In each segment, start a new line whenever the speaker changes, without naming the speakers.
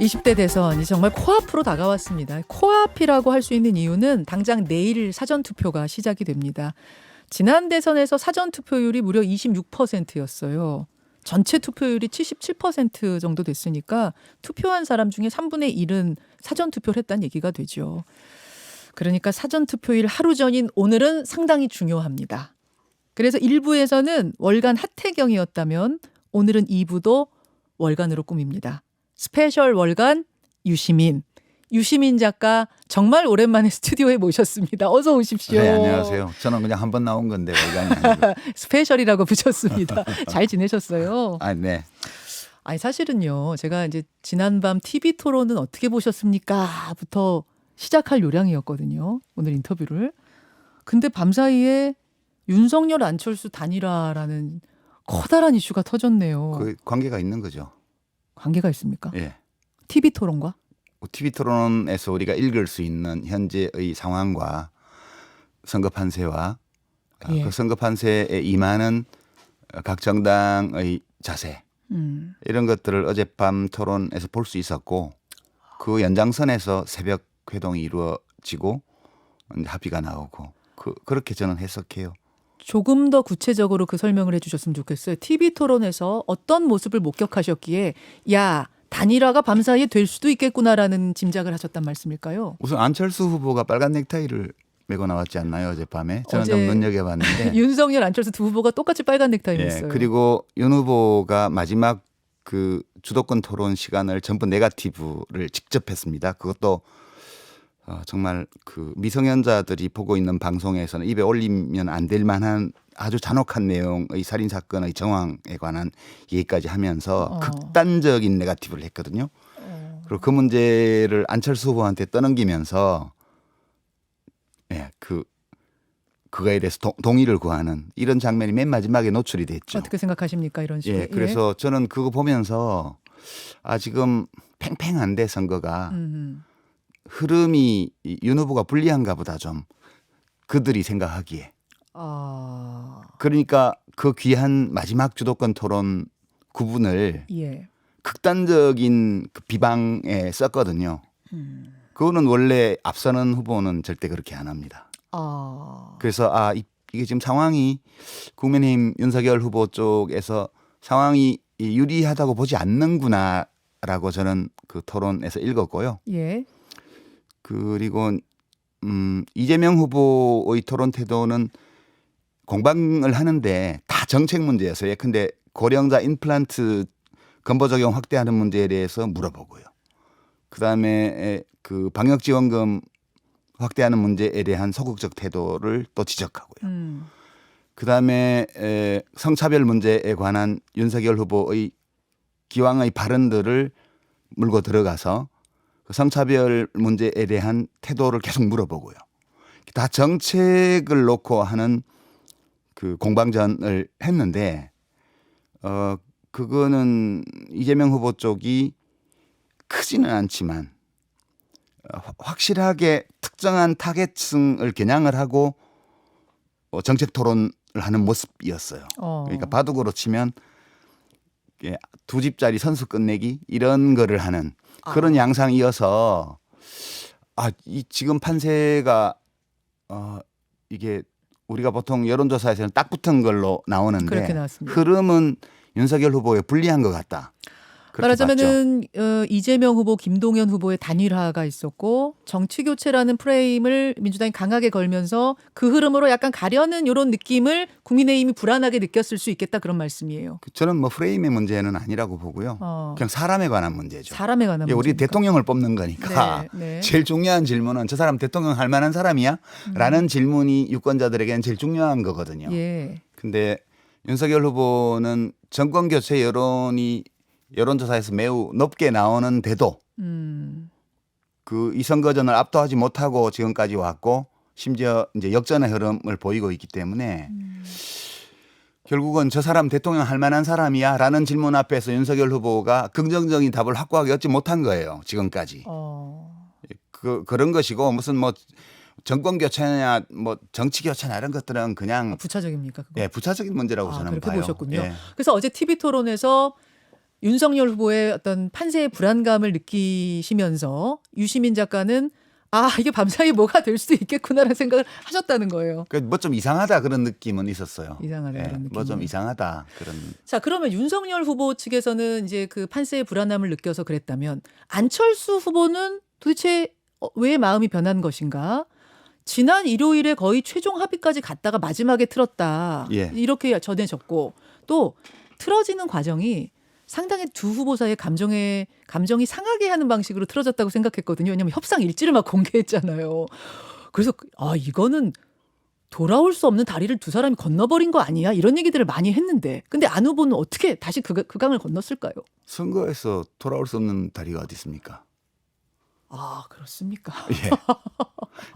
20대 대선이 정말 코앞으로 다가왔습니다. 코앞이라고 할 수 있는 이유는 당장 내일 사전투표가 시작이 됩니다. 지난 대선에서 사전투표율이 무려 26%였어요. 전체 투표율이 77% 정도 됐으니까 투표한 사람 중에 3분의 1은 사전투표를 했다는 얘기가 되죠. 그러니까 사전투표일 하루 전인 오늘은 상당히 중요합니다. 그래서 1부에서는 월간 하태경이었다면 오늘은 2부도 월간으로 꾸밉니다. 스페셜 월간 유시민 작가 정말 오랜만에 스튜디오에 모셨습니다. 어서 오십시오.
네, 안녕하세요. 저는 그냥 한 번 나온 건데 월간이 아니고.
스페셜이라고 붙였습니다. 잘 지내셨어요?
아, 네.
아니 사실은요. 제가 이제 지난밤 TV 토론은 어떻게 보셨습니까?부터 시작할 요량이었거든요. 오늘 인터뷰를. 근데 밤사이에 윤석열 안철수 단일화라는 커다란 이슈가 터졌네요.
그 관계가 있는 거죠.
관계가 있습니까?
예.
TV 토론과?
TV 토론에서 우리가 읽을 수 있는 현재의 상황과 선거 판세와
예.
그 선거 판세에 임하는 각 정당의 자세 이런 것들을 어젯밤 토론에서 볼 수 있었고 그 연장선에서 새벽 회동이 이루어지고 이제 합의가 나오고 그렇게 저는 해석해요.
조금 더 구체적으로 그 설명을 해주셨으면 좋겠어요. TV 토론에서 어떤 모습을 목격하셨기에 야 단일화가 밤사이에 될 수도 있겠구나라는 짐작을 하셨단 말씀일까요?
우선 안철수 후보가 빨간 넥타이를 메고 나왔지 않나요 어젯밤에? 저는
어제
좀 눈여겨봤는데.
윤석열 안철수 두 후보가 똑같이 빨간 넥타이를 했어요.
그리고 윤 후보가 마지막 그 주도권 토론 시간을 전부 네거티브를 직접 했습니다. 그것도 정말 그 미성년자들이 보고 있는 방송에서는 입에 올리면 안 될 만한 아주 잔혹한 내용의 살인 사건의 정황에 관한 얘기까지 하면서 극단적인 네거티브를 했거든요. 그리고 그 문제를 안철수 후보한테 떠넘기면서 그거에 대해서 동의를 구하는 이런 장면이 맨 마지막에 노출이 됐죠.
어떻게 생각하십니까 이런 식으로?
예, 그래서 저는 그거 보면서 지금 팽팽한데 선거가 흐름이 윤 후보가 불리한가 보다 좀 그들이 생각하기에. 그러니까 그 귀한 마지막 주도권 토론 구분을 극단적인 그 비방에 썼거든요. 그거는 원래 앞서는 후보는 절대 그렇게 안 합니다. 그래서 이게 지금 상황이 국민의힘 윤석열 후보 쪽에서 상황이 유리하다고 보지 않는구나라고 저는 그 토론에서 읽었고요.
예.
그리고 이재명 후보의 토론 태도는 공방을 하는데 다 정책 문제였어요. 근데 고령자 임플란트 건보 적용 확대하는 문제에 대해서 물어보고요. 그다음에 그 방역 지원금 확대하는 문제에 대한 소극적 태도를 또 지적하고요. 그다음에 성차별 문제에 관한 윤석열 후보의 기왕의 발언들을 물고 들어가서 그 성차별 문제에 대한 태도를 계속 물어보고요. 다 정책을 놓고 하는 그 공방전을 했는데 그거는 이재명 후보 쪽이 크지는 않지만 확실하게 특정한 타겟층을 겨냥을 하고 정책 토론을 하는 모습이었어요. 그러니까 바둑으로 치면 두 집짜리 선수 끝내기 이런 거를 하는 그런 양상이어서 이 지금 판세가 이게 우리가 보통 여론조사에서는 딱 붙은 걸로 나오는데 흐름은 윤석열 후보에 불리한 것 같다.
말하자면은 이재명 후보, 김동연 후보의 단일화가 있었고 정치 교체라는 프레임을 민주당이 강하게 걸면서 그 흐름으로 약간 가려는 이런 느낌을 국민의힘이 불안하게 느꼈을 수 있겠다 그런 말씀이에요.
저는 뭐 프레임의 문제는 아니라고 보고요. 그냥 사람에 관한 문제죠.
사람에 관한 문제.
우리 대통령을 뽑는 거니까 제일 중요한 질문은 저 사람 대통령 할 만한 사람이야? 라는 질문이 유권자들에게는 제일 중요한 거거든요. 근데 윤석열 후보는 정권 교체 여론조사에서 매우 높게 나오는데도 이 선거전을 압도하지 못하고 지금까지 왔고 심지어 이제 역전의 흐름을 보이고 있기 때문에 결국은 저 사람 대통령 할 만한 사람이야 라는 질문 앞에서 윤석열 후보가 긍정적인 답을 확고하게 얻지 못한 거예요. 지금까지. 그런 것이고 무슨 뭐 정권 교체냐 뭐 정치 교체냐 이런 것들은 그냥
부차적입니까? 그거?
부차적인 문제라고 저는
그렇게
봐요.
보셨군요. 그래서 어제 TV 토론에서 윤석열 후보의 어떤 판세의 불안감을 느끼시면서 유시민 작가는 이게 밤사이 뭐가 될 수도 있겠구나라는 생각을 하셨다는 거예요.
뭐 좀 이상하다 그런 느낌은 있었어요.
이상하다
예,
그런 느낌.
뭐 좀 이상하다 그런.
자, 그러면 윤석열 후보 측에서는 이제 그 판세의 불안함을 느껴서 그랬다면 안철수 후보는 도대체 왜 마음이 변한 것인가? 지난 일요일에 거의 최종 합의까지 갔다가 마지막에 틀었다.
예.
이렇게 전해졌고 또 틀어지는 과정이 상당히 두 후보 사이의 감정이 상하게 하는 방식으로 틀어졌다고 생각했거든요. 왜냐하면 협상 일지를 막 공개했잖아요. 그래서 이거는 돌아올 수 없는 다리를 두 사람이 건너버린 거 아니야? 이런 얘기들을 많이 했는데 근데 안 후보는 어떻게 다시 그 강을 건넜을까요?
선거에서 돌아올 수 없는 다리가 어디 있습니까?
그렇습니까?
예.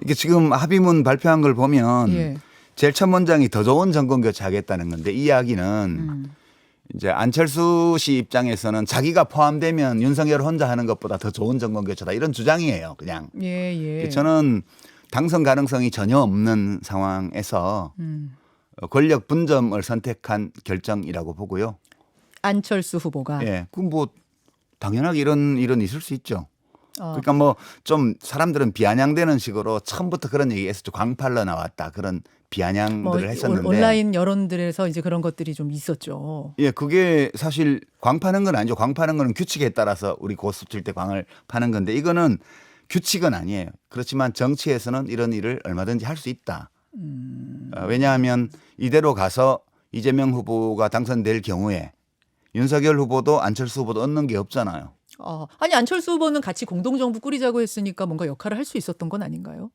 이게 지금 합의문 발표한 걸 보면
예.
제일 첫 문장이 더 좋은 정권 교체하겠다는 건데 이 이야기는 이제 안철수 씨 입장에서는 자기가 포함되면 윤석열 혼자 하는 것보다 더 좋은 정권 교체다 이런 주장이에요. 그냥.
예.
저는 당선 가능성이 전혀 없는 상황에서 권력 분점을 선택한 결정이라고 보고요.
안철수 후보가.
예, 그 뭐 당연하게 이런 일은 있을 수 있죠. 그러니까 뭐 좀 사람들은 비아냥되는 식으로 처음부터 그런 얘기했었죠. 광팔러 나왔다 그런 비아냥들을 했었는데
온라인 여론들에서 이제 그런 것들이 좀 있었죠.
예, 그게 사실 광 파는 건 아니죠. 광 파는 거는 규칙에 따라서 우리 고수 칠 때 광을 파는 건데 이거는 규칙은 아니에요. 그렇지만 정치에서는 이런 일을 얼마든지 할 수 있다. 왜냐하면 이대로 가서 이재명 후보가 당선될 경우에 윤석열 후보도 안철수 후보도 얻는 게 없잖아요.
아니 안철수 후보는 같이 공동정부 꾸리자고 했으니까 뭔가 역할을 할 수 있었던 건 아닌가요?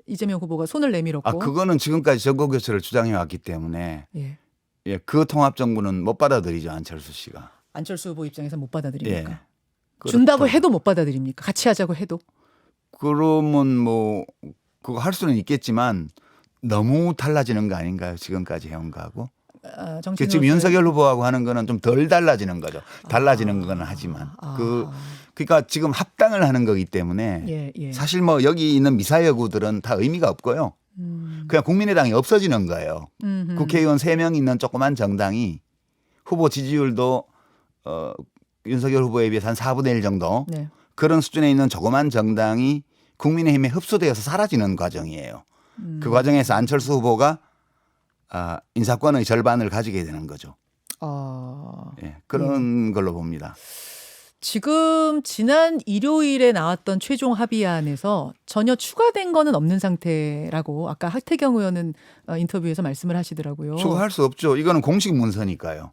이재명 후보가 손을 내밀었고.
그거는 지금까지 정권 교체를 주장해 왔기 때문에
예,
그 통합 정부는 못 받아들이죠. 안철수 씨가.
안철수 후보 입장에서 못 받아들입니까?
예.
준다고 해도 못 받아들입니까? 같이 하자고 해도.
그러면 뭐 그거 할 수는 있겠지만 너무 달라지는 거 아닌가요? 지금까지 해온 거하고. 지금 윤석열 후보하고 하는 거는 좀 덜 달라지는 거죠. 달라지는 거는 하지만 그러니까 지금 합당을 하는 거기 때문에 사실 뭐 여기 있는 미사여구들은 다 의미가 없고요. 그냥 국민의당이 없어지는 거예요. 국회의원 3명 있는 조그만 정당이 후보 지지율도 윤석열 후보에 비해서 한 4분의 1 정도 그런 수준에 있는 조그만 정당이 국민의힘에 흡수되어서 사라지는 과정이에요. 그 과정에서 안철수 후보가 인사권의 절반을 가지게 되는 거죠. 예, 그런 걸로 봅니다.
지금 지난 일요일에 나왔던 최종 합의안에서 전혀 추가된 거는 없는 상태라고 아까 하태경 의원은 인터뷰에서 말씀을 하시더라고요.
추가할 수 없죠. 이거는 공식 문서니까요.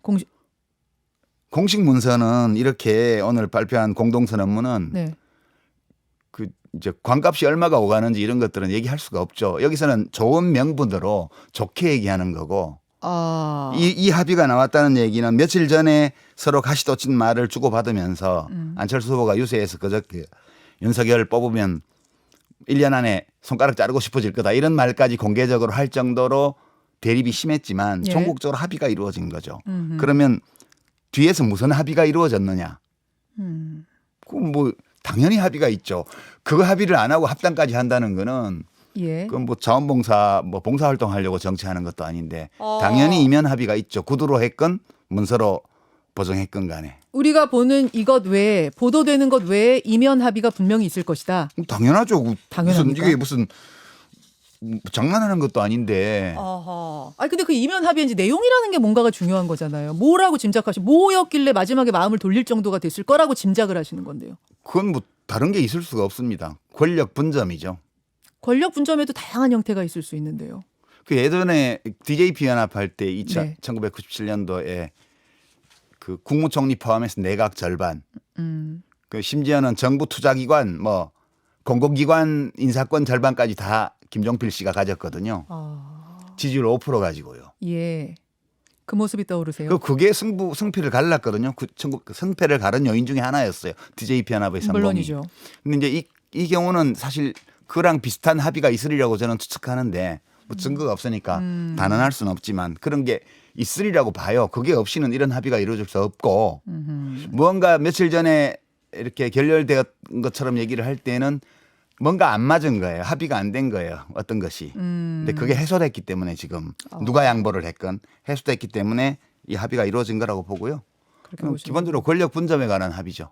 공식 문서는 이렇게 오늘 발표한 공동선언문은 그 이제 관값이 얼마가 오가는지 이런 것들은 얘기할 수가 없죠. 여기서는 좋은 명분으로 좋게 얘기하는 거고 이 합의가 나왔다는 얘기는 며칠 전에 서로 가시돋친 말을 주고받으면서 안철수 후보가 유세에서 그저께 윤석열 뽑으면 1년 안에 손가락 자르고 싶어질 거다 이런 말까지 공개적으로 할 정도로 대립이 심했지만 전국적으로 합의가 이루어진 거죠. 그러면 뒤에서 무슨 합의가 이루어졌느냐. 그럼 뭐 당연히 합의가 있죠. 그 합의를 안 하고 합당까지 한다는 거는 그건 뭐 자원봉사 뭐 봉사활동 하려고 정치하는 것도 아닌데 당연히 이면 합의가 있죠. 구두로 했건 문서로 보정했건 간에.
우리가 보는 이것 외에 보도되는 것 외에 이면 합의가 분명히 있을 것이다.
당연하죠.
당연합니까?
이게 무슨 장난하는 것도 아닌데.
아니 근데 그 이면 합의인지 내용이라는 게 뭔가가 중요한 거잖아요. 뭐라고 뭐였길래 마지막에 마음을 돌릴 정도가 됐을 거라고 짐작을 하시는 건데요.
그건 뭐 다른 게 있을 수가 없습니다. 권력 분점이죠.
권력 분점에도 다양한 형태가 있을 수 있는데요.
그 예전에 DJP 연합할 때 1997년도에 그 국무총리 포함해서 내각 절반, 그 심지어는 정부 투자기관 뭐 공공기관 인사권 절반까지 다 김종필 씨가 가졌거든요. 지지율 5% 가지고요.
예, 그 모습이 떠오르세요.
그게 승패를 갈랐거든요. 승패를 가른 요인 중에 하나였어요. DJP 연합의 성공이.
물론이죠.
근데 이제 이 경우는 사실 그랑 비슷한 합의가 있으리라고 저는 추측하는데 뭐 증거가 없으니까 단언할 수는 없지만 그런 게 있으리라고 봐요. 그게 없이는 이런 합의가 이루어질 수 없고 무언가 며칠 전에 이렇게 결렬되었던 것처럼 얘기를 할 때는 뭔가 안 맞은 거예요. 합의가 안 된 거예요. 어떤 것이. 근데 그게 해소됐기 때문에 지금 누가 양보를 했건 해소됐기 때문에 이 합의가 이루어진 거라고 보고요.
그렇게 보시는
기본적으로 권력 분점에 관한 합의죠.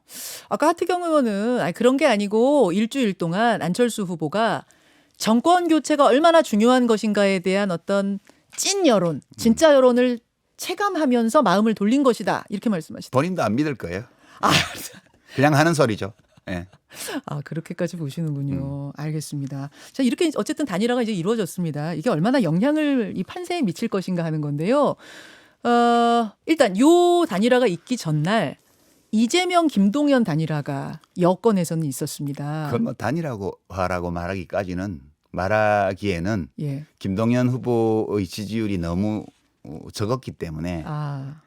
아까 하태경 의원은 아니, 그런 게 아니고 일주일 동안 안철수 후보가 정권 교체가 얼마나 중요한 것인가에 대한 어떤 찐 여론, 진짜 여론을 체감하면서 마음을 돌린 것이다. 이렇게 말씀하시더라고요.
본인도 안 믿을 거예요.
아,
그냥 하는 소리죠. 예.
아, 그렇게까지 보시는군요. 알겠습니다. 자, 이렇게 어쨌든 단일화가 이제 이루어졌습니다. 이게 얼마나 영향을 이 판세에 미칠 것인가 하는 건데요. 일단 요 단일화가 있기 전날 이재명 김동연 단일화가 여권에서는 있었습니다.
그건 뭐 단일화라고 말하기에는
예.
김동연 후보의 지지율이 너무 적었기 때문에
아,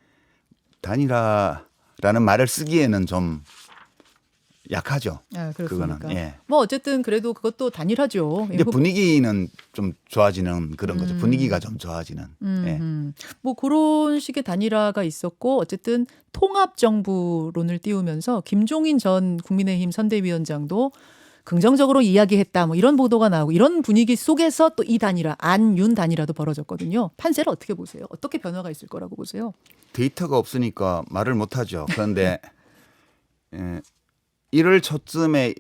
단일화라는 말을 쓰기에는 좀 약하죠.
아 그렇습니까?
그거는. 예.
뭐 어쨌든 그래도 그것도 단일화죠. 예,
근데 분위기는 좀 좋아지는 그런 거죠. 분위기가 좀 좋아지는. 예.
뭐 그런 식의 단일화가 있었고 어쨌든 통합정부론을 띄우면서 김종인 전 국민의힘 선대위원장도 긍정적으로 이야기했다. 뭐 이런 보도가 나오고 이런 분위기 속에서 또 이 단일화 안윤 단일화도 벌어졌거든요. 판세를 어떻게 보세요? 어떻게 변화가 있을 거라고 보세요?
데이터가 없으니까 말을 못 하죠. 그런데 1월 초쯤에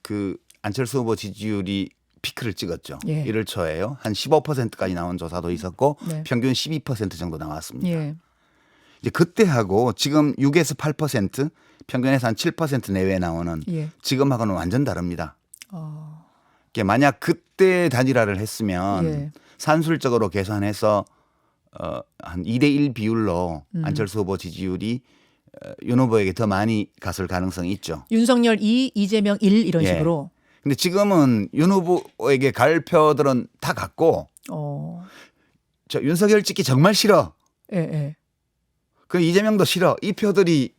그 안철수 후보 지지율이 피크를 찍었죠.
예.
1월 초에요. 한 15%까지 나온 조사도 있었고
네.
평균 12% 정도 나왔습니다.
예.
이제 그때하고 지금 6에서 8% 평균에서 한 7% 내외에 나오는
예.
지금하고는 완전 다릅니다.
어,
이게 만약 그때 단일화를 했으면
예.
산술적으로 계산해서 한 2대1 비율로 안철수 후보 지지율이 윤 후보에게 더 많이 갔을 가능성이 있죠.
윤석열 2, 이재명 1 이런
예.
식으로.
근데 지금은 윤 후보에게 갈 표들은 다 갔고 저 윤석열 찍기 정말 싫어.
예, 예.
그 이재명도 싫어. 이 표들이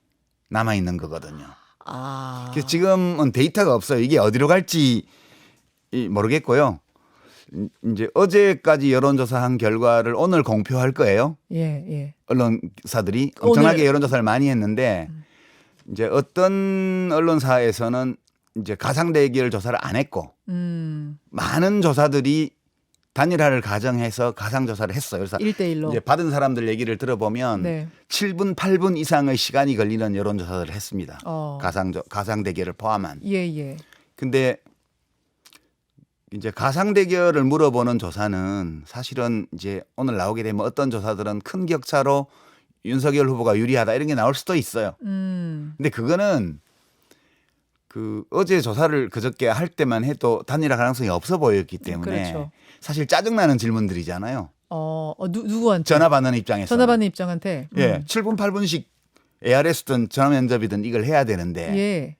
남아 있는 거거든요.
아.
그래서 지금은 데이터가 없어요. 이게 어디로 갈지 모르겠고요. 이제 어제까지 여론조사한 결과를 오늘 공표할 거예요.
예, 예.
언론사들이 엄청나게
오늘.
여론조사를 많이 했는데 이제 어떤 언론사에서는 이제 가상 대결 조사를 안 했고 많은 조사들이 단일화를 가정해서 가상 조사를 했어요. 그래서
1대1로.
이제 받은 사람들 얘기를 들어보면
네.
7분, 8분 이상의 시간이 걸리는 여론조사를 했습니다.
어.
가상 대결을 포함한.
예, 예.
근데 이제 가상 대결을 물어보는 조사는 사실은 이제 오늘 나오게 되면 어떤 조사들은 큰 격차로 윤석열 후보가 유리하다 이런 게 나올 수도 있어요. 근데 그거는 그 어제 조사를 그저께 할 때만 해도 단일화 가능성이 없어 보였기 때문에
그렇죠.
사실 짜증나는 질문들이잖아요.
누구한테?
전화 받는 입장에서.
전화 받는 입장한테.
예, 7분 8분씩 ARS든 전화 면접이든 이걸 해야 되는데
예.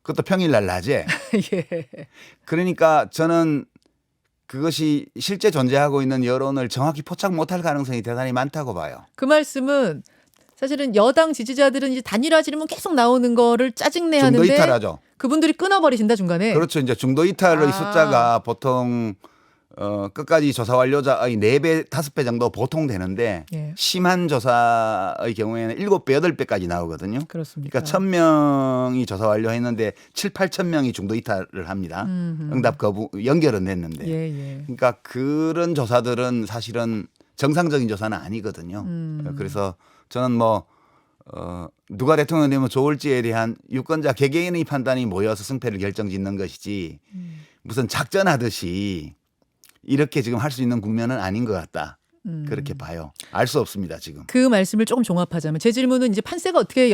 그것도 평일날 낮에.
예.
그러니까 저는 그것이 실제 존재하고 있는 여론을 정확히 포착 못할 가능성이 대단히 많다고 봐요.
그 말씀은 사실은 여당 지지자들은 이제 단일화 질문 계속 나오는 거를 짜증내
중도
하는데
이탈하죠.
그분들이 끊어버리신다 중간에.
그렇죠. 이제 중도 이탈의
아.
숫자가 보통 끝까지 조사 완료자의 4배, 5배 정도 보통 되는데
예.
심한 조사의 경우에는 7배, 8배까지 나오거든요.
그렇습니까?
그러니까 1,000명이 조사 완료했는데 7, 8천 명이 중도 이탈을 합니다. 응답 거부 연결은 됐는데.
예, 예.
그러니까 그런 조사들은 사실은 정상적인 조사는 아니거든요. 그래서 저는 뭐 누가 대통령 되면 좋을지에 대한 유권자 개개인의 판단이 모여서 승패를 결정짓는 것이지 무슨 작전하듯이 이렇게 지금 할 수 있는 국면은 아닌 것 같다. 그렇게 봐요. 알 수 없습니다 지금.
그 말씀을 조금 종합하자면 제 질문은 이제 판세가 어떻게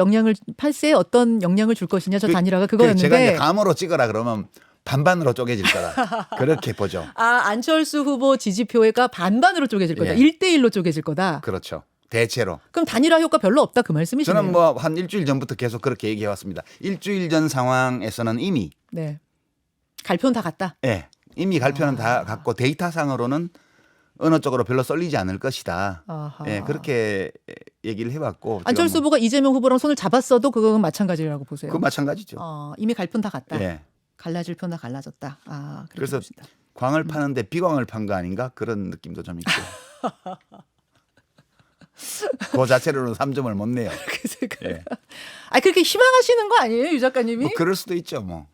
판세에 어떤 영향을 줄 것이냐 저 단일화가 그거였는데.
제가 이제 감으로 찍어라 그러면 반반으로 쪼개질 거다. 그렇게 보죠.
안철수 후보 지지표가 반반으로 쪼개질 거다.
예.
1대1로 쪼개질 거다.
그렇죠. 대체로.
그럼 단일화 효과 별로 없다 그 말씀이시네요.
저는 뭐 한 일주일 전부터 계속 그렇게 얘기해 왔습니다. 일주일 전 상황에서는 이미
네. 갈표는 다 갔다.
예. 이미 갈표는 다 갔고 데이터상으로는 어느 쪽으로 별로 쏠리지 않을 것이다.
아하.
예, 그렇게 얘기를 해왔고.
안철수 후보가 이재명 후보랑 손을 잡았어도 그건 마찬가지라고 보세요.
그 마찬가지죠.
이미 갈표는 다 갔다.
예.
갈라질 표는 다 갈라졌다. 그렇게
그래서
보신다.
광을 파는데 비광을 판 거 아닌가 그런 느낌도 좀 있고. 그 자체로는 3점을 못 내요.
그 생각.
예.
아 그렇게 희망하시는 거 아니에요, 유 작가님이?
뭐 그럴 수도 있죠, 뭐.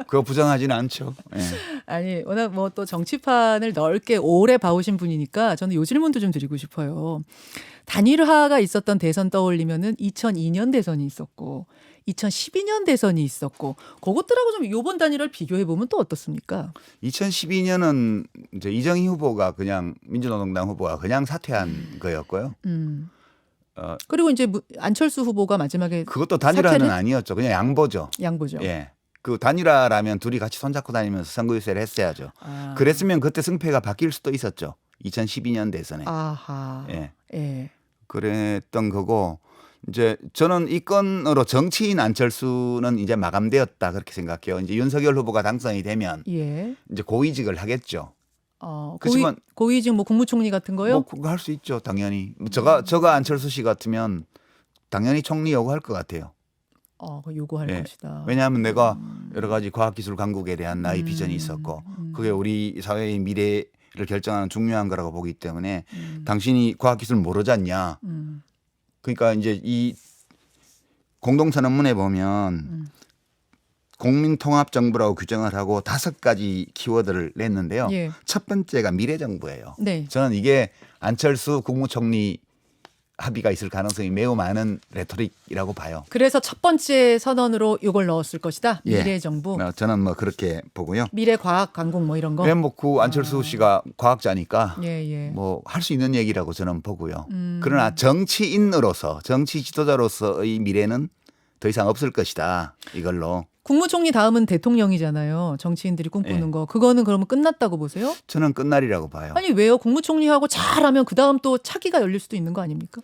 그거 부정하지는 않죠. 예.
아니 워낙 뭐 또 정치판을 넓게 오래 봐오신 분이니까 저는 요 질문도 좀 드리고 싶어요. 단일화가 있었던 대선 떠올리면은 2002년 대선이 있었고 2012년 대선이 있었고 그것들하고 좀 요번 단일화를 비교해 보면 또 어떻습니까?
2012년은 이제 이정희 후보가 그냥 민주노동당 후보가 그냥 사퇴한 거였고요.
그리고 이제 안철수 후보가 마지막에
그것도 단일화는
사퇴를?
아니었죠. 그냥 양보죠.
양보죠.
예. 그 단일화라면 둘이 같이 손잡고 다니면서 선거유세를 했어야죠.
아.
그랬으면 그때 승패가 바뀔 수도 있었죠. 2012년 대선에.
아하.
예.
예.
그랬던 거고 이제 저는 이 건으로 정치인 안철수는 이제 마감되었다 그렇게 생각해요. 이제 윤석열 후보가 당선이 되면
예.
이제 고위직을 하겠죠.
그렇지만 고위직 뭐 국무총리 같은 거요?
뭐 그거 할 수 있죠, 당연히. 저가 안철수 씨 같으면 당연히 총리 요구할 것 같아요.
그 요구할
예.
것이다.
왜냐하면 내가 여러 가지 과학기술 강국에 대한 나의 비전이 있었고 그게 우리 사회의 미래를 결정하는 중요한 거라고 보기 때문에 당신이 과학기술 모르지 않냐. 그러니까 이제 이 공동선언문에 보면 국민통합정부라고 규정을 하고 5가지 키워드를 냈는데요.
예.
첫 번째가 미래정부예요.
네.
저는 이게 안철수 국무총리 합의가 있을 가능성이 매우 많은 레토릭이라고 봐요.
그래서 첫 번째 선언으로 이걸 넣었을 것이다.
예.
미래정부.
저는 뭐 그렇게 보고요.
미래과학강국 뭐 이런 거.
왜 뭐 그 안철수 씨가 과학자니까
예.
뭐 할 수 있는 얘기라고 저는 보고요. 그러나 정치인으로서 정치 지도자로서의 미래는 더 이상 없을 것이다. 이걸로.
국무총리 다음은 대통령이잖아요. 정치인들이 꿈꾸는
예.
거. 그거는 그러면 끝났다고 보세요?
저는 끝날이라고 봐요.
아니 왜요? 국무총리하고 잘하면 그 다음 또 차기가 열릴 수도 있는 거 아닙니까?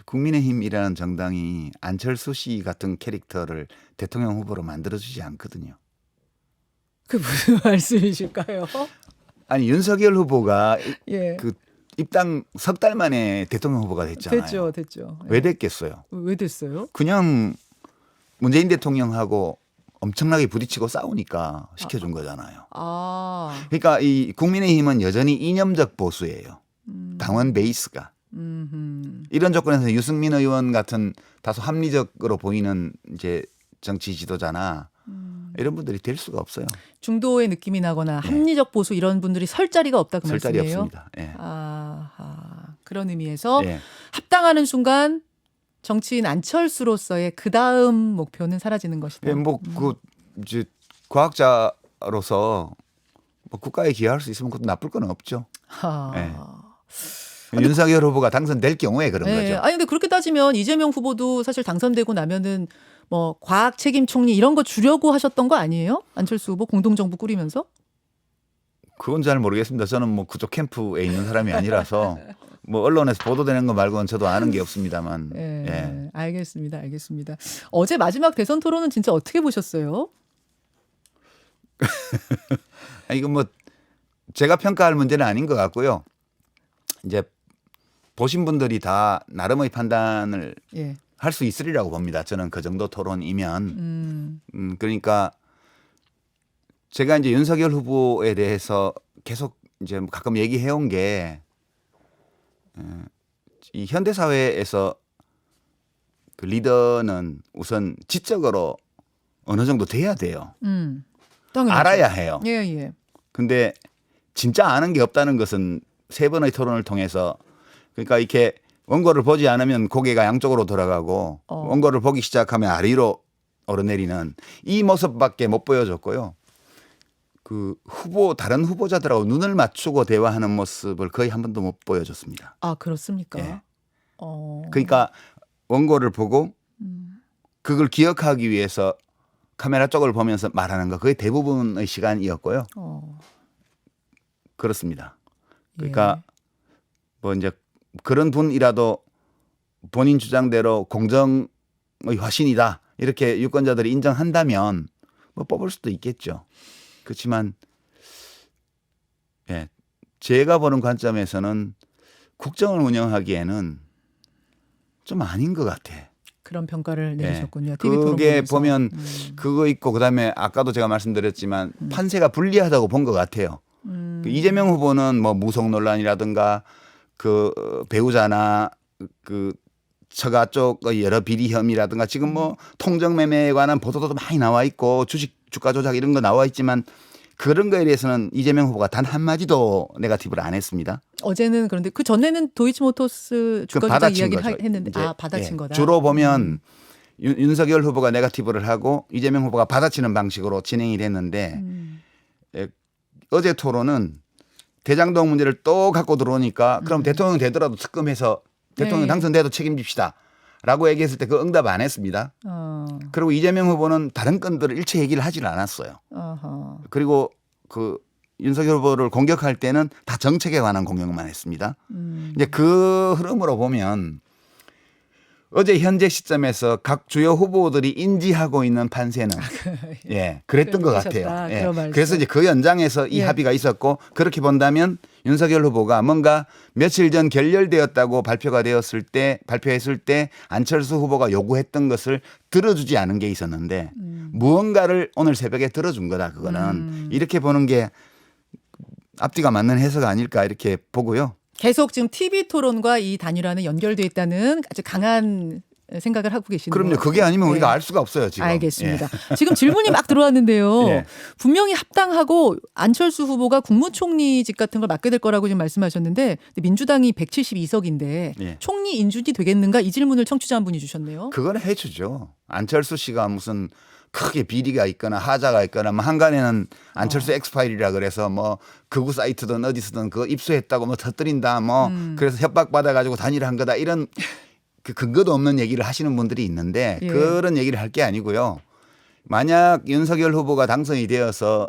국민의힘이라는 정당이 안철수 씨 같은 캐릭터를 대통령 후보로 만들어주지 않거든요.
그 무슨 말씀이실까요?
아니 윤석열 후보가
예.
그 입당 석 달 만에 대통령 후보가 됐잖아요.
됐죠.
왜 됐겠어요?
왜 됐어요?
그냥 문재인 대통령하고 엄청나게 부딪히고 싸우니까 시켜준 거잖아요. 그러니까 이 국민의힘은 여전히 이념적 보수예요. 당원 베이스가. 이런 조건에서 유승민 의원 같은 다소 합리적으로 보이는 이제 정치 지도자나 이런 분들이 될 수가 없어요.
중도의 느낌이 나거나 합리적 보수 이런 분들이 설 자리가 없다 그
설 자리
말씀이에요?
없습니다. 예.
그런 의미에서
예.
합당하는 순간 정치인 안철수로서의 그 다음 목표는 사라지는 것이다.
예, 뭐 그 이제 과학자로서 뭐 국가에 기여할 수 있으면 그것도 나쁠 건 없죠. 예. 윤석열 후보가 당선될 경우에 그런 거죠.
아니 근데 그렇게 따지면 이재명 후보도 사실 당선되고 나면은 뭐 과학 책임 총리 이런 거 주려고 하셨던 거 아니에요? 안철수 후보 공동정부 꾸리면서?
그건 잘 모르겠습니다. 저는 뭐 그쪽 캠프에 있는 사람이 아니라서 뭐 언론에서 보도되는 거 말고는 저도 아는 게 없습니다만. 예.
알겠습니다. 어제 마지막 대선 토론은 진짜 어떻게 보셨어요?
이거 뭐 제가 평가할 문제는 아닌 것 같고요. 이제 보신 분들이 다 나름의 판단을 할 수 있으리라고 봅니다. 저는 그 정도 토론이면. 그러니까 제가 이제 윤석열 후보에 대해서 계속 이제 가끔 얘기해온 게 이 현대 사회에서 그 리더는 우선 지적으로 어느 정도 돼야 돼요.
당연하죠.
알아야 해요.
예.
근데 진짜 아는 게 없다는 것은 3번의 토론을 통해서 그러니까 이렇게 원고를 보지 않으면 고개가 양쪽으로 돌아가고 원고를 보기 시작하면 아래로 오르내리는 이 모습밖에 못 보여줬고요. 그 다른 후보자들하고 눈을 맞추고 대화하는 모습을 거의 한 번도 못 보여줬습니다.
그렇습니까?
예. 그러니까 원고를 보고 그걸 기억하기 위해서 카메라 쪽을 보면서 말하는 거 그게 대부분의 시간이었고요. 그렇습니다. 그러니까 뭐 이제 그런 분이라도 본인 주장대로 공정의 화신이다 이렇게 유권자들이 인정한다면 뭐 뽑을 수도 있겠죠. 그렇지만 제가 보는 관점에서는 국정을 운영하기에는 좀 아닌 것 같아.
그런 평가를 내리셨군요.
그게 보면 그거 있고 그다음에 아까도 제가 말씀드렸지만 판세가 불리하다고 본 것 같아요. 이재명 후보는 뭐 무속 논란이라든가 그 배우자나 그 처가 쪽 여러 비리 혐의라든가 지금 뭐 통정매매에 관한 보도도 많이 나와 있고 주가 조작 이런 거 나와 있지만 그런 거에 대해서는 이재명 후보가 단 한마디도 네거티브를 안 했습니다.
어제는 그런데 그 전에는 도이치모터스 주가 조작 이야기를 했는데 받아친 거다.
주로 보면 윤석열 후보가 네거티브를 하고 이재명 후보가 받아치는 방식으로 진행이 됐는데 어제 토론은 대장동 문제를 또 갖고 들어오니까 그럼 대통령 되더라도 특검해서 대통령 당선돼도 책임집시다. 라고 얘기했을 때 그 응답 안 했습니다. 그리고 이재명 후보는 다른 건들을 일체 얘기를 하지를 않았어요. 그리고 그 윤석열 후보를 공격할 때는 다 정책에 관한 공격만 했습니다. 이제 그 흐름으로 보면 어제 현재 시점에서 각 주요 후보들이 인지하고 있는 판세는 그랬던 것 같아요. 그래서 이제 그 연장에서 이 합의가 있었고 그렇게 본다면 윤석열 후보가 뭔가 며칠 전 결렬되었다고 발표했을 때 안철수 후보가 요구했던 것을 들어주지 않은 게 있었는데 무언가를 오늘 새벽에 들어준 거다. 그거는 이렇게 보는 게 앞뒤가 맞는 해석 아닐까 이렇게 보고요.
계속 지금 TV 토론과 이 단일화는 연결돼 있다는 아주 강한 생각을 하고 계시는 거예요.
그럼요. 그게 아니면 우리가 알 수가 없어요. 지금.
알겠습니다. 지금 질문이 막 들어왔는데요. 분명히 합당하고 안철수 후보가 국무총리직 같은 걸 맡게 될 거라고 지금 말씀하셨는데 민주당이 172석인데 총리 인준이 되겠는가 이 질문을 청취자 한 분이 주셨네요.
그건 해주죠. 안철수 씨가 무슨 크게 비리가 있거나 하자가 있거나 뭐 한간에는 안철수 엑스파일이라 그래서 뭐 극우 사이트든 어디서든 그거 입수했다고 뭐 터뜨린다 뭐 그래서 협박받아가지고 단일한 거다 이런 그 근거도 없는 얘기를 하시는 분들이 있는데 그런 얘기를 할 게 아니고요. 만약 윤석열 후보가 당선이 되어서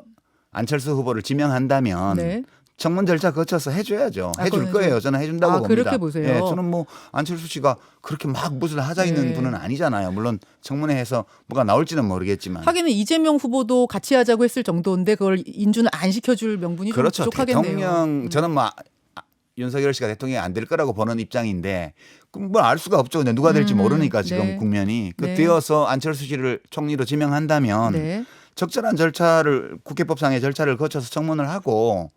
안철수 후보를 지명한다면 청문 절차 거쳐서 해줘야죠. 해줄 거예요. 저는 해준다고 봅니다.
그렇게 보세요.
저는 뭐 안철수 씨가 그렇게 막 무슨 하자 있는 분은 아니잖아요. 물론 청문회 해서 뭐가 나올지는 모르겠지만.
하기는 이재명 후보도 같이 하자고 했을 정도인데 그걸 인준을 안 시켜줄 명분이 좀 부족하겠네요.
대통령 저는 뭐 윤석열 씨가 대통령이 안 될 거라고 보는 입장인데 뭐 알 수가 없죠. 근데 누가 될지 모르니까 지금 국면이. 되어서 안철수 씨를 총리로 지명한다면 적절한 절차를 국회법상의 절차를 거쳐서 청문을 하고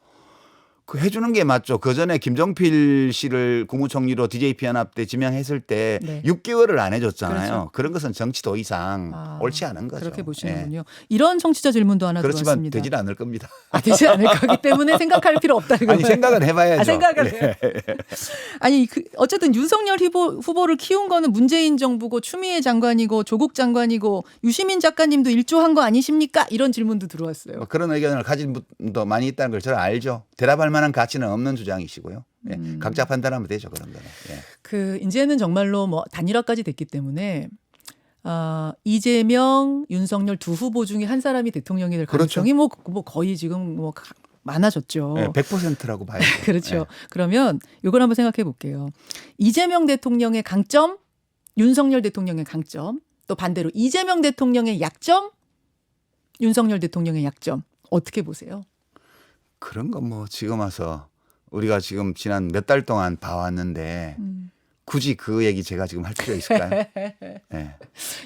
그 해주는 게 맞죠. 그 전에 김종필 씨를 국무총리로 DJP 연합 때 지명했을 때 6개월을 안 해줬잖아요.
그렇죠.
그런 것은 정치도 이상 옳지 않은 거죠.
그렇게 보시는군요. 이런 청취자 질문도 하나
그렇지만
들어왔습니다.
되질 않을 겁니다.
되지 않을 거기 때문에 생각할 필요 없다.
아니 생각은 해봐야죠.
생각을 아니 어쨌든 윤석열 후보를 키운 거는 문재인 정부고 추미애 장관이고 조국 장관이고 유시민 작가님도 일조한 거 아니십니까? 이런 질문도 들어왔어요.
뭐 그런 의견을 가진 분도 많이 있다는 걸 저는 알죠. 대답할 만한 가치는 없는 주장이시고요. 각자 판단하면 되죠. 그런 거는.
그 이제는 정말로 뭐 단일화까지 됐기 때문에 이재명, 윤석열 두 후보 중에 한 사람이 대통령이 될 가능성이 뭐 거의 지금 뭐 많아졌죠.
100%라고 봐야죠.
그렇죠. 그러면 이걸 한번 생각해 볼게요. 이재명 대통령의 강점, 윤석열 대통령의 강점, 또 반대로 이재명 대통령의 약점, 윤석열 대통령의 약점 어떻게 보세요?
그런 건 뭐 지금 와서 우리가 지금 지난 몇 달 동안 봐왔는데 굳이 그 얘기 제가 지금 할 필요 있을까요?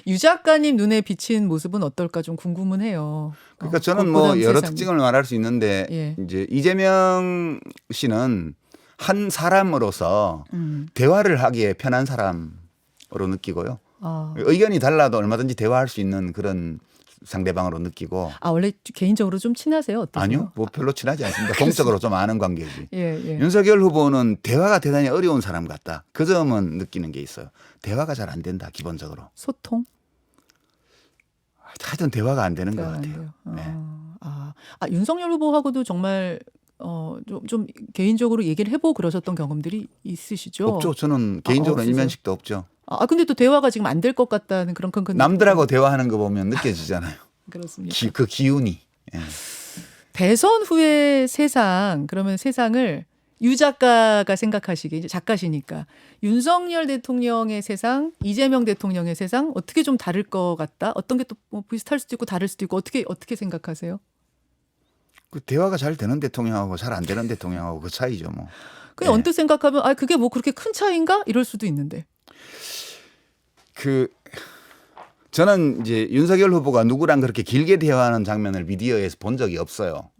유 작가님 눈에 비친 모습은 어떨까 좀 궁금은 해요.
그러니까 저는 뭐 여러 특징을 말할 수 있는데 이제 이재명 씨는 한 사람으로서 대화를 하기에 편한 사람으로 느끼고요. 의견이 달라도 얼마든지 대화할 수 있는 그런 상대방으로 느끼고.
원래 개인적으로 좀 친하세요? 어떠세요?
아니요. 뭐 별로 친하지 않습니다. 공적으로 좀 아는 관계지. 윤석열 후보는 대화가 대단히 어려운 사람 같다. 그 점은 느끼는 게 있어요. 대화가 잘 안 된다. 기본적으로.
소통?
하여튼 대화가 안 되는 것 같아요.
윤석열 후보하고도 정말 좀 개인적으로 얘기를 해보고 그러셨던 경험들이 있으시죠?
없죠. 저는 개인적으로 일면식도 없죠.
근데 또 대화가 지금 안 될 것 같다는 그런
남들하고 대화하는 거 보면 느껴지잖아요.
그렇습니다.
그 기운이.
대선 후의 세상, 그러면 세상을 유 작가가 생각하시기에 이제 작가시니까 윤석열 대통령의 세상, 이재명 대통령의 세상 어떻게 좀 다를 것 같다? 어떤 게 또 뭐 비슷할 수도 있고 다를 수도 있고 어떻게 생각하세요?
그 대화가 잘 되는 대통령하고 잘 안 되는 대통령하고 그 차이죠, 뭐.
그냥 언뜻 생각하면 그게 뭐 그렇게 큰 차이인가? 이럴 수도 있는데.
저는 이제 윤석열 후보가 누구랑 그렇게 길게 대화하는 장면을 미디어에서 본 적이 없어요.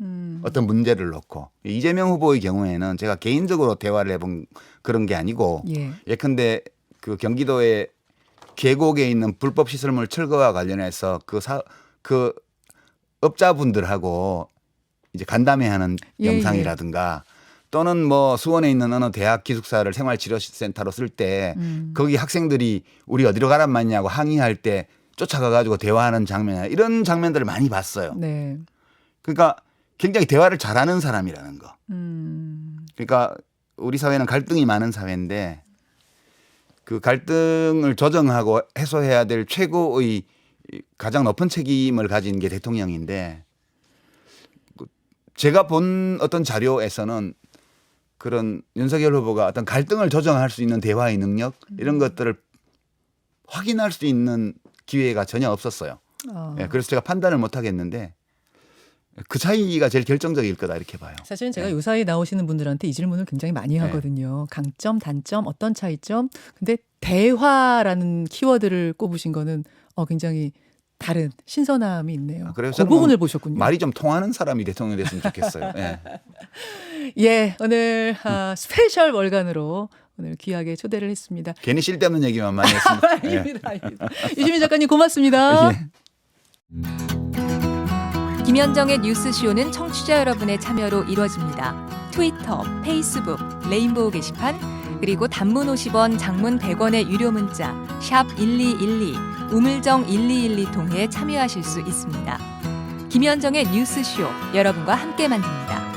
어떤 문제를 놓고. 이재명 후보의 경우에는 제가 개인적으로 대화를 해본 그런 게 아니고 예컨대 그 경기도의 계곡에 있는 불법 시설물 철거와 관련해서 그 업자분들하고 이제 간담회하는
예,
영상이라든가 또는 뭐 수원에 있는 어느 대학 기숙사를 생활치료센터로 쓸 때 거기 학생들이 우리 어디로 가란 말이냐고 항의할 때 쫓아가 가지고 대화하는 장면 이런 장면들을 많이 봤어요.
네.
그러니까 굉장히 대화를 잘하는 사람이라는 거. 그러니까 우리 사회는 갈등이 많은 사회인데 그 갈등을 조정하고 해소해야 될 최고의 가장 높은 책임을 가진 게 대통령인데 제가 본 어떤 자료에서는 그런 윤석열 후보가 어떤 갈등을 조정할 수 있는 대화의 능력 이런 것들을 확인할 수 있는 기회가 전혀 없었어요. 예, 그래서 제가 판단을 못 하겠는데 그 차이가 제일 결정적일 거다 이렇게 봐요.
사실은 제가 요 사이에 나오시는 분들한테 이 질문을 굉장히 많이
네.
하거든요. 강점, 단점, 어떤 차이점. 근데 대화라는 키워드를 꼽으신 거는 굉장히 다른 신선함이 있네요.
그래서
그
저는
부분을 보셨군요.
말이 좀 통하는 사람이 대통령이 됐으면 좋겠어요. 예.
예, 오늘 스페셜 월간으로 오늘 귀하게 초대를 했습니다.
괜히 쓸데없는 얘기만 많이 했습니다.
아닙니다, 아닙니다. 유시민 작가님 고맙습니다.
예.
김현정의 뉴스쇼는 청취자 여러분의 참여로 이루어집니다. 트위터, 페이스북, 레인보우 게시판, 그리고 단문 50원, 장문 100원의 유료 문자 샵 1212, 우물정 1212 통해 참여하실 수 있습니다. 김현정의 뉴스쇼 여러분과 함께 만듭니다.